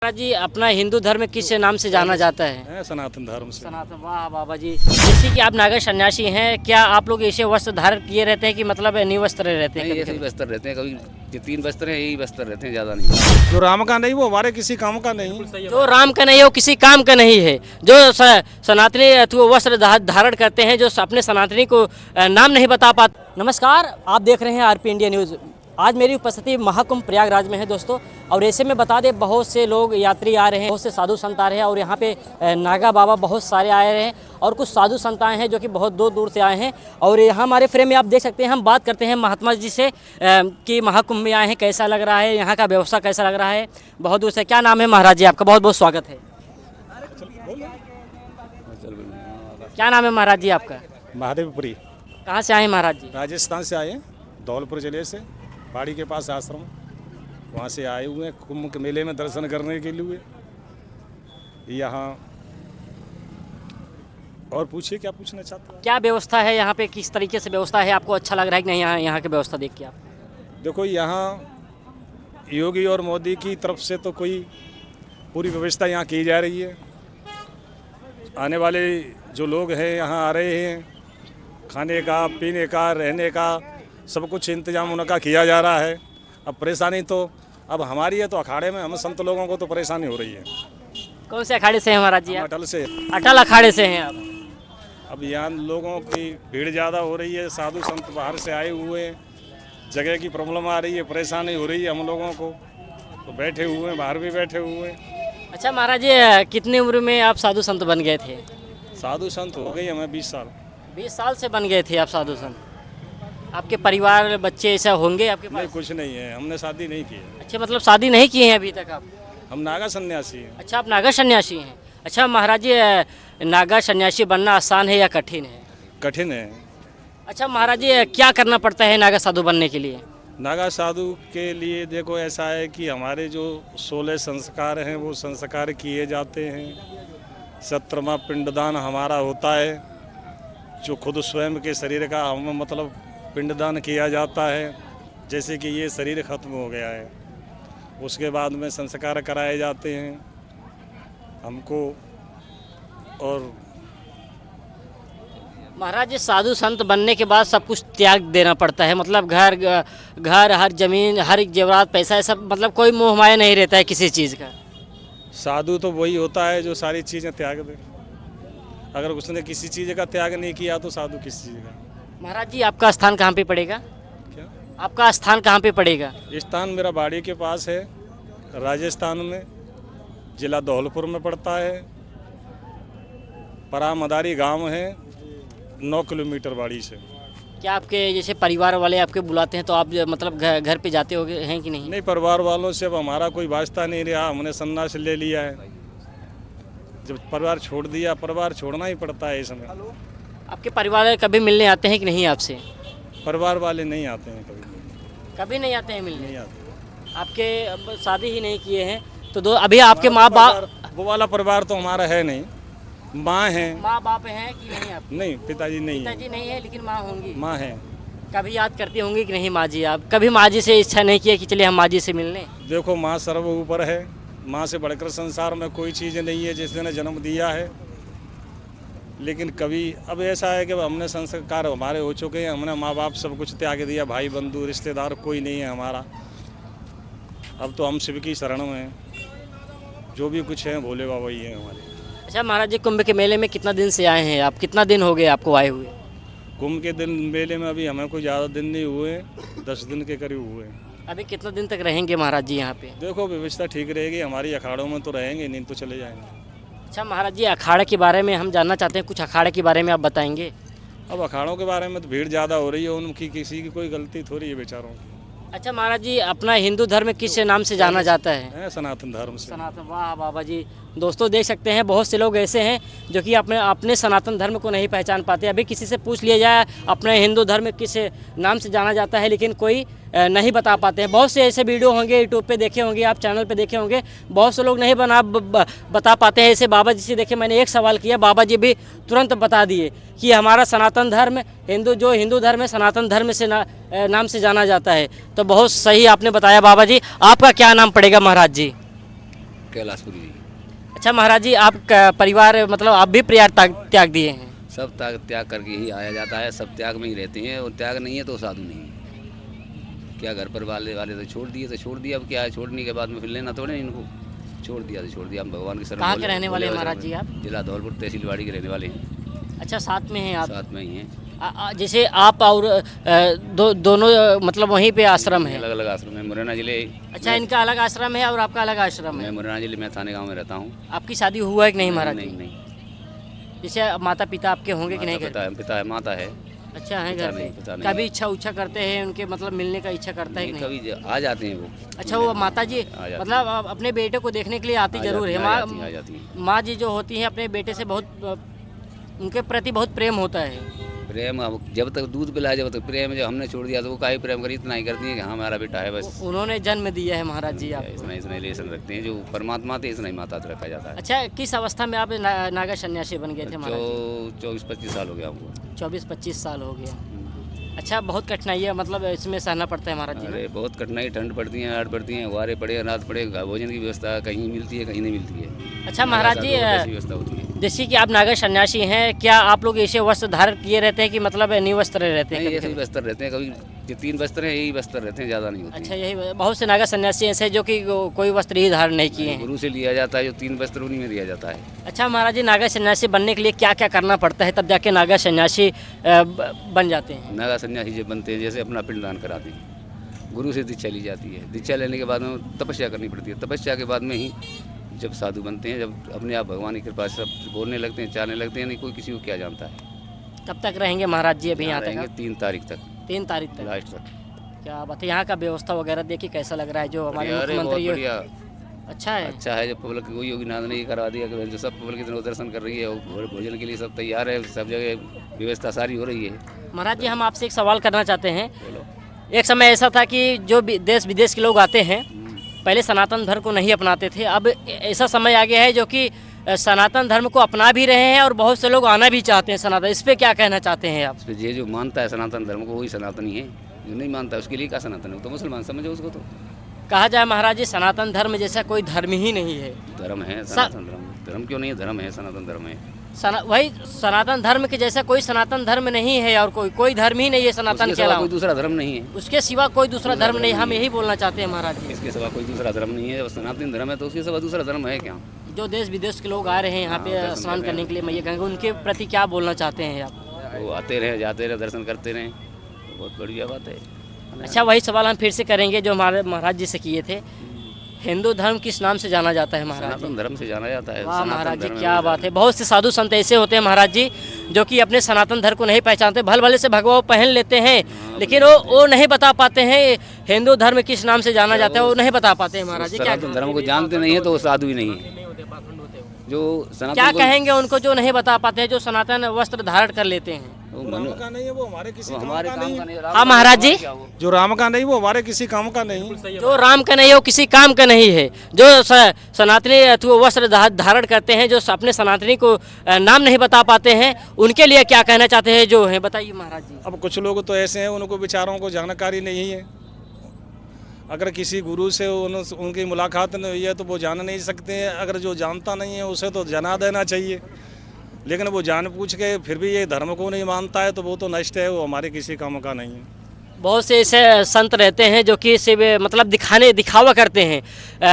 महाराज जी, अपना हिंदू धर्म किस नाम से जाना जाता है? सनातन धर्म से। सनातन। वाह बाबा जी, जैसे कि आप नागा सन्यासी हैं, क्या आप लोग ऐसे वस्त्र धारण किए रहते हैं कि मतलब निवस्त्र रहते हैं? नहीं, ऐसे ही वस्त्र रहते हैं। कभी ये 3 वस्त्र हैं, यही वस्त्र रहते हैं, ज़्यादा नहीं। जो राम का नहीं वो हमारे किसी काम का नहीं। जो राम का नहीं है वो किसी काम का नहीं है। जो सनातनी वस्त्र धारण करते हैं, जो अपने सनातनी को नाम नहीं बता पाते। नमस्कार, आप देख रहे हैं आरपी इंडिया न्यूज़। आज मेरी उपस्थिति महाकुंभ प्रयागराज में है दोस्तों, और ऐसे में बता दें बहुत से लोग यात्री आ रहे हैं, बहुत से साधु संत आ रहे हैं, और यहाँ पे नागा बाबा बहुत सारे आए हैं, और कुछ साधु संत आए हैं जो कि बहुत दूर दूर से आए हैं। और यहाँ हमारे फ्रेम में आप देख सकते हैं, हम बात करते हैं महात्मा जी से कि महाकुंभ में आए हैं, कैसा लग रहा है, यहाँ का व्यवस्था कैसा लग रहा है, बहुत दूर से। क्या नाम है महाराज जी आपका? बहुत बहुत स्वागत है। क्या नाम है महाराज जी आपका? महादेवपुरी। कहाँ से आए हैं महाराज जी? राजस्थान से आए हैं, धौलपुर जिले से, पहाड़ी के पास आश्रम, वहाँ से आए हुए हैं कुंभ के मेले में दर्शन करने के लिए यहाँ। और पूछिए, क्या पूछना चाहते हैं? क्या व्यवस्था है यहाँ पे, किस तरीके से व्यवस्था है? आपको अच्छा लग रहा है कि नहीं यहाँ की व्यवस्था देख के? आप देखो, यहाँ योगी और मोदी की तरफ से तो कोई पूरी व्यवस्था यहाँ की जा रही है। आने वाले जो लोग हैं यहाँ आ रहे हैं, खाने का, पीने का, रहने का सब कुछ इंतजाम उनका किया जा रहा है। अब परेशानी तो अब हमारी है, तो अखाड़े में हम संत लोगों को तो परेशानी हो रही है। कौन से अखाड़े से हैं महाराज जी? अटल से। अटल अखाड़े से हैं आप। अब यहाँ लोगों की भीड़ ज़्यादा हो रही है, साधु संत बाहर से आए हुए हैं, जगह की प्रॉब्लम आ रही है, परेशानी हो रही है हम लोगों को, तो बैठे हुए हैं, बाहर भी बैठे हुए हैं। अच्छा महाराज जी, कितनी उम्र में आप साधु संत बन गए थे? साधु संत हो गई हमें 20 साल। 20 साल से बन गए थे आप साधु संत? आपके परिवार बच्चे ऐसा होंगे आपके पास? नहीं, कुछ नहीं है, हमने शादी नहीं की है। अच्छा, मतलब शादी नहीं की है अभी तक आप? हम नागा सन्यासी हैं। अच्छा, आप नागा सन्यासी हैं। अच्छा महाराज जी, नागा सन्यासी बनना आसान है या कठिन है? कठिन है। अच्छा महाराज जी, क्या करना पड़ता है नागा साधु बनने के लिए? नागा साधु के लिए देखो, ऐसा है कि हमारे जो 16 संस्कार हैं वो संस्कार किए जाते हैं। 17वां पिंडदान हमारा होता है, जो खुद स्वयं के शरीर का हम मतलब पिंडदान किया जाता है। जैसे कि ये शरीर खत्म हो गया है, उसके बाद में संस्कार कराए जाते हैं हमको। और महाराज जी, साधु संत बनने के बाद सब कुछ त्याग देना पड़ता है, मतलब घर हर जमीन, हर एक जेवरात, पैसा, ये सब, मतलब कोई मोह माया नहीं रहता है किसी चीज़ का। साधु तो वही होता है जो सारी चीज़ें त्याग दे। अगर उसने किसी चीज़ का त्याग नहीं किया तो साधु किस चीज़ का? महाराज जी, आपका स्थान कहाँ पे पड़ेगा? क्या आपका स्थान कहाँ पे पड़ेगा? स्थान मेरा बाड़ी के पास है, राजस्थान में, जिला धौलपुर में पड़ता है। परामदारी गांव है, 9 किलोमीटर बाड़ी से। क्या आपके जैसे परिवार वाले आपके बुलाते हैं तो आप मतलब घर पे जाते हो हैं कि नहीं? नहीं, परिवार वालों से अब हमारा कोई वास्ता नहीं रहा, हमने सन्यास ले लिया है। जब परिवार छोड़ दिया, परिवार छोड़ना ही पड़ता है इस समय। आपके परिवार वाले कभी मिलने आते हैं कि नहीं आपसे? परिवार वाले नहीं आते हैं, कभी कभी नहीं आते हैं मिलने? नहीं आते। आपके अब शादी ही नहीं किए हैं तो अभी आपके माँ बाप? वो वाला परिवार तो हमारा है नहीं। माँ है। माँ बाप हैं कि नहीं आप? नहीं, पिताजी नहीं है। पिताजी नहीं है, लेकिन माँ होंगी। माँ है। कभी याद करती होंगी कि नहीं माँ जी? आप कभी माँ जी से इच्छा नहीं किया कि चलिए हम माँ जी से मिलने? देखो, माँ सर्व ऊपर है, माँ से बढ़कर संसार में कोई चीज़ नहीं है जिसने जन्म दिया है। लेकिन कभी अब ऐसा है कि हमने संस्कार हमारे हो चुके हैं, हमने माँ बाप सब कुछ त्याग दिया, भाई बंधु रिश्तेदार कोई नहीं है हमारा। अब तो हम शिव की शरण में हैं, जो भी कुछ है भोले बाबा ही हैं हमारे। अच्छा महाराज जी, कुंभ के मेले में कितना दिन से आए हैं आप? कितना दिन हो गए आपको आए हुए? कुंभ के दिन मेले में अभी हमें कोई ज़्यादा दिन नहीं हुए, 10 दिन के करीब हुए। अभी कितना दिन तक रहेंगे महाराज जी यहाँ पे? देखो, व्यवस्था ठीक रहेगी हमारी, अखाड़ों में तो रहेंगे, नहीं तो चले जाएंगे। अच्छा महाराज जी, अखाड़े के बारे में हम जानना चाहते हैं, कुछ अखाड़े के बारे में आप बताएंगे? अब अखाड़ों के बारे में तो भीड़ ज़्यादा हो रही है, उनकी किसी की कोई गलती थोड़ी है बेचारों की। अच्छा महाराज जी, अपना हिंदू धर्म किस नाम से जाना जाता है? सनातन धर्म से। सनातन। वाह बाबा जी, दोस्तों देख सकते हैं बहुत से लोग ऐसे हैं जो कि अपने सनातन धर्म को नहीं पहचान पाते। अभी किसी से पूछ लिया जाए अपने हिंदू धर्म किस नाम से जाना जाता है, लेकिन कोई नहीं बता पाते हैं। बहुत से ऐसे वीडियो होंगे, यूट्यूब पे देखे होंगे, आप चैनल पे देखे होंगे, बहुत से लोग नहीं बता पाते हैं। ऐसे बाबा जी से देखिए, मैंने एक सवाल किया, बाबा जी भी तुरंत बता दिए कि हमारा सनातन धर्म, हिंदू धर्म है, सनातन धर्म से नाम से जाना जाता है। तो बहुत सही आपने बताया बाबा जी। आपका क्या नाम पड़ेगा महाराज जी? कैलाशपुरी जी। अच्छा महाराज जी, आप परिवार मतलब आप भी परिवार त्याग दिए हैं? सब त्याग करके ही आया जाता है, सब त्याग में ही रहते हैं, और त्याग नहीं है तो साधु नहीं है। क्या घर पर वाले तो छोड़ दिए, अब क्या है, छोड़ने के बाद में फिर लेना थोड़े इनको, छोड़ दिया तो छोड़ दिया। हम भगवान की शरण। कहाँ के रहने वाले हैं महाराज जी आप? जिला धौलपुर तहसीलवाड़ी के रहने वाले हैं। अच्छा, साथ में हैं आप? साथ में ही हैं। जैसे आप और दोनों मतलब वहीं पे आश्रम है? अलग अलग आश्रम है, मुरैना जिले। अच्छा, इनका अलग आश्रम है और आपका अलग आश्रम है? मैं मुरैना जिले में थाने गाँव में रहता हूँ। आपकी शादी हुआ है कि नहीं महाराज? नहीं। जैसे माता पिता आपके होंगे कि नहीं? पिता है, माता है। अच्छा, है घर पे? कभी इच्छा करते हैं उनके, मतलब मिलने का इच्छा करता है कि नहीं? कभी आ जाते हैं वो। अच्छा, वो माता जी मतलब अपने बेटे को देखने के लिए आती जरूर है? माँ जी जो होती हैं अपने बेटे से बहुत, उनके प्रति बहुत प्रेम होता है। प्रेम अब जब तक दूध पिलाए, जब तक प्रेम, जब हमने छोड़ दिया तो वो काहे प्रेम करी, इतना ही करती है कि हाँ हमारा बेटा है बस। उन्होंने जन्म दिया है महाराज जी आप? इतना रिलेशन रखते हैं, जो परमात्मा थे इतना ही माता रखा जाता है। अच्छा, किस अवस्था में आप नागा सन्यासी बन गए थे महाराज जी? 24-25 साल हो गया हमको। 24-25 साल हो गया। अच्छा, बहुत कठिनाई है मतलब इसमें सहना पड़ता है महाराज जी? अरे बहुत कठिनाई, ठंड पड़ती है, आड़ पड़ती है, वारे पड़े, रात पड़े, भोजन की व्यवस्था कहीं मिलती है कहीं नहीं मिलती है। अच्छा महाराज जी, व्यवस्था होती है। जैसे कि आप नागा सन्यासी हैं, क्या आप लोग ऐसे वस्त्र धारण किए रहते हैं कि मतलब निवस्त्र रहते हैं? ऐसे ही वस्त्र रहते हैं, कभी जो 3 वस्त्र हैं यही वस्त्र रहते हैं, ज़्यादा नहीं होते। अच्छा, यही बहुत से नागा सन्यासी ऐसे हैं जो कि कोई वस्त्र ही धारण नहीं किए हैं? गुरु से लिया जाता है, जो 3 वस्त्र उन्हीं में दिया जाता है। अच्छा महाराज जी, नागा सन्यासी बनने के लिए क्या क्या करना पड़ता है तब जाके नागा सन्यासी बन जाते हैं? नागा सन्यासी जब बनते हैं, जैसे अपना पिंडदान कराते हैं, गुरु से दीक्षा ली जाती है, दीक्षा लेने के बाद में तपस्या करनी पड़ती है, तपस्या के बाद में ही जब साधु बनते हैं, जब अपने आप भगवान की कृपा से सब बोलने लगते हैं, चालने लगते हैं, नहीं कोई किसी को क्या जानता है। कब तक रहेंगे महाराज जी अभी यहाँ रहेंगे? तक? 3 तारीख तक। 3 तारीख तक? लास्ट तक। क्या बात है, यहाँ का व्यवस्था वगैरह देखिए कैसा लग रहा है जो हमारे मुख्यमंत्री? बढ़िया, अच्छा है? अच्छा है। जो पब्लिक कोई योगीनाथ ने करा दिया कि जो सब पब्लिक इतना दर्शन कर रही है, और भोजन के लिए सब तैयार है, सब जगह व्यवस्था सारी हो रही है। महाराज जी, हम आपसे एक सवाल करना चाहते हैं। बोलो। एक समय ऐसा था कि जो देश विदेश के लोग आते हैं पहले सनातन धर्म को नहीं अपनाते थे, अब ऐसा समय आ गया है जो कि सनातन धर्म को अपना भी रहे हैं और बहुत से लोग आना भी चाहते हैं सनातन। इस पे क्या कहना चाहते हैं आप? ये जो मानता है सनातन धर्म को वही सनातनी है, जो नहीं मानता उसके लिए क्या सनातन है, तो मुसलमान समझो उसको। तो कहा जाए महाराज जी, सनातन धर्म जैसा कोई धर्म ही नहीं है। धर्म है सनातन धर्म। धर्म क्यों नहीं है? धर्म है, सनातन धर्म है। वही सनातन धर्म के जैसा कोई सनातन धर्म नहीं है और कोई धर्म ही नहीं है सनातन के अलावा। कोई दूसरा धर्म नहीं है, उसके सिवा कोई दूसरा धर्म नहीं। हम यही बोलना चाहते हैं महाराज जी, इसके सिवा कोई दूसरा धर्म नहीं है। जब सनातन धर्म है तो उसके सिवा दूसरा धर्म है क्या? जो देश विदेश के लोग आ रहे हैं यहाँ पे स्नान करने के लिए मैया गंगा, उनके प्रति क्या बोलना चाहते हैं आप? वो आते रहे, जाते रहे, दर्शन करते रहे, बहुत बढ़िया बात है। अच्छा, वही सवाल हम फिर से करेंगे जो हमारे महाराज जी से किए थे। हिंदू धर्म किस नाम से जाना जाता है महाराज जी? सनातन धर्म से जाना जाता है। वाह महाराज जी, क्या बात है। बहुत से साधु संत ऐसे होते हैं महाराज जी जो कि अपने सनातन धर्म को नहीं पहचानते, भले भले से भगवा पहन लेते हैं, लेकिन वो नहीं बता पाते हैं हिंदू धर्म किस नाम से जाना जाता है, वो नहीं बता पाते हैं महाराज जी। क्या सनातन धर्म को जानते नहीं है तो वो साधु ही नहीं है। जो सनातन क्या कहेंगे उनको जो नहीं बता पाते हैं, जो सनातन वस्त्र धारण कर लेते हैं? राम का नहीं है वो हमारे किसी काम का काम का नहीं। नहीं। हाँ महाराज जी, जो राम का नहीं वो हमारे किसी काम का नहीं। जो राम का नहीं है वो किसी काम का नहीं है। जो सनातनी वस्त्र धारण करते हैं, जो अपने सनातनी को नाम नहीं बता पाते हैं, उनके लिए क्या कहना चाहते हैं जो है, बताइए महाराज जी। अब कुछ लोग तो ऐसे हैं उनको बेचारों को जानकारी नहीं है। अगर किसी गुरु से उनकी मुलाकात नहीं हुई है तो वो जान नहीं सकते हैं। अगर जो जानता नहीं है उसे तो जना देना चाहिए, लेकिन वो जान पूछ के फिर भी ये धर्म को नहीं मानता है तो वो तो नष्ट है, वो हमारे किसी काम का नहीं है। बहुत से ऐसे संत रहते हैं जो कि सिर्फ मतलब दिखावा करते हैं,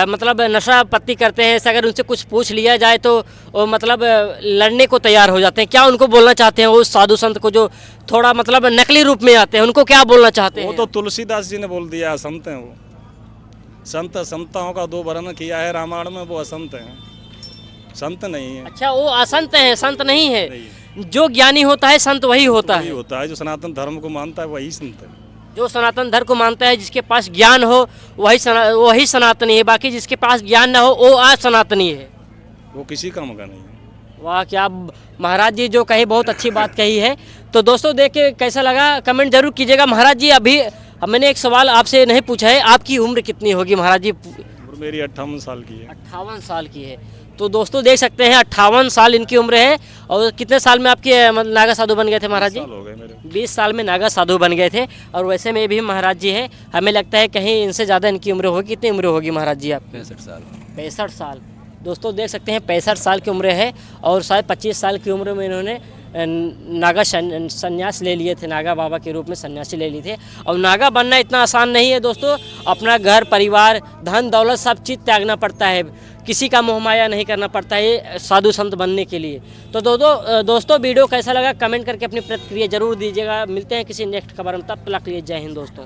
मतलब नशा पत्ती करते हैं। अगर उनसे कुछ पूछ लिया जाए तो वो मतलब लड़ने को तैयार हो जाते हैं। क्या उनको बोलना चाहते हैं उस साधु संत को जो थोड़ा मतलब नकली रूप में आते हैं, उनको क्या बोलना चाहते हैं? वो तो तुलसीदास जी ने बोल दिया, संत हैं वो। संत संताओं का 2 वर्णन किया है रामायण में, वो असंत हैं, संत नहीं है। अच्छा, वो असंत हैं, संत नहीं है। जो ज्ञानी होता है संत वही होता है। होता है जो सनातन धर्म को मानता है वही संत है। जो सनातन धर्म को मानता है, जिसके पास ज्ञान हो वही सनातनी है, बाकी जिसके पास ज्ञान ना हो वो असनातनी है, वो किसी काम का नहीं है। वाह, क्या महाराज जी जो कही, बहुत अच्छी बात कही है। तो दोस्तों देख के कैसा लगा कमेंट जरूर कीजिएगा। महाराज जी, अभी मैंने एक सवाल आपसे नहीं पूछा है, आपकी उम्र कितनी होगी महाराज जी? उम्र मेरी 58 साल की है। 58 साल की है। तो दोस्तों देख सकते हैं 58 साल इनकी उम्र है। और कितने साल में आपके मतलब नागा साधु बन गए थे महाराज जी? 20 साल हो गए मेरे। 20 साल में नागा साधु बन गए थे। और वैसे में भी महाराज जी है, हमें लगता है कहीं इनसे ज़्यादा इनकी उम्र होगी। कितनी उम्र होगी महाराज जी आप? 65 साल। 65 साल। दोस्तों देख सकते हैं 65 साल की उम्र है। और शायद 25 साल की उम्र में इन्होंने नागा संन्यास ले लिए थे, नागा बाबा के रूप में सन्यासी ले लिए थे। और नागा बनना इतना आसान नहीं है दोस्तों। अपना घर परिवार धन दौलत सब चीज़ त्यागना पड़ता है, किसी का मोह माया नहीं करना पड़ता है साधु संत बनने के लिए। तो दोस्तों वीडियो कैसा लगा कमेंट करके अपनी प्रतिक्रिया जरूर दीजिएगा। मिलते हैं किसी नेक्स्ट खबर में, तब तक के लिए जय हिंद दोस्तों।